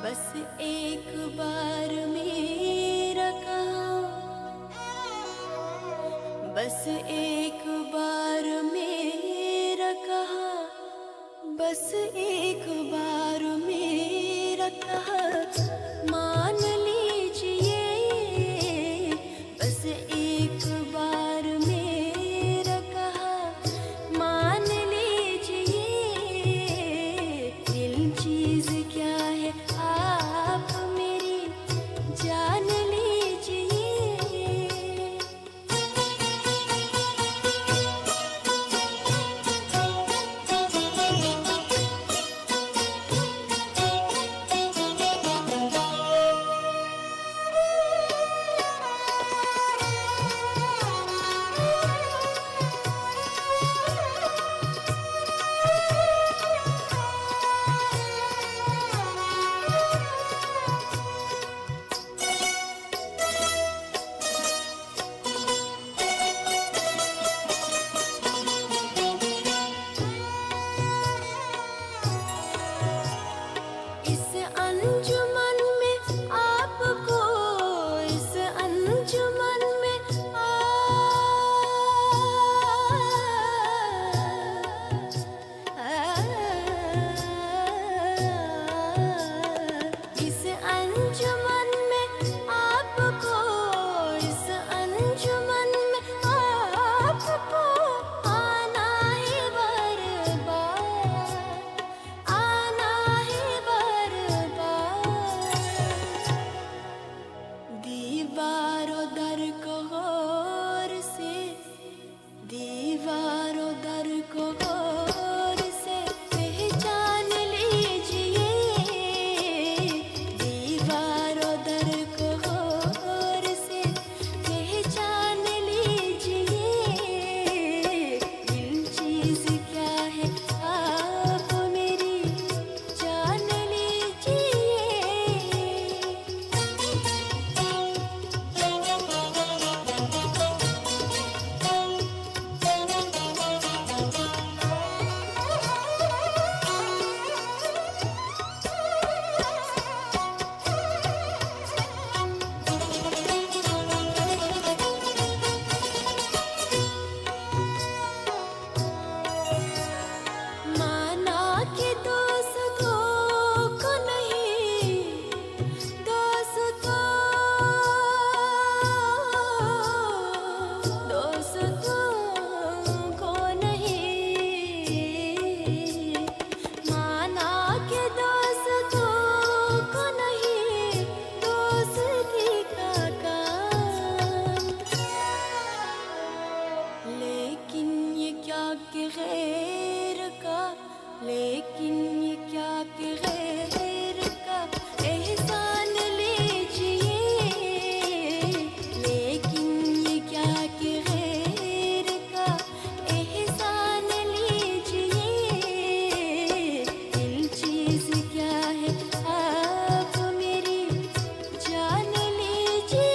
बस एक बार मेरा कहा, बस एक बार मेरा कहा, बस एक बार मेरा कहा मान लीजिए। बस एक बार मेरा कहा मान लीजिए। दिल चीज क्या है आप मेरी जान लीजिए। दीवारों दर को गौर से, दीवारों दर को गौर से पहचान लीजिए। दीवारों दर को गौर से पहचान लीजिए। दिल चीज क्या है आप मेरी जान लीजिए। लेकिन ये क्या कि गैर का एहसान लीजिए। लेकिन ये क्या कि गैर का एहसान लीजिए। दिल चीज क्या है आप मेरी जान लीजिए।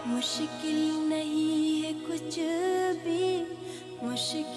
मुश्किल नहीं है कुछ भी, मुश्किल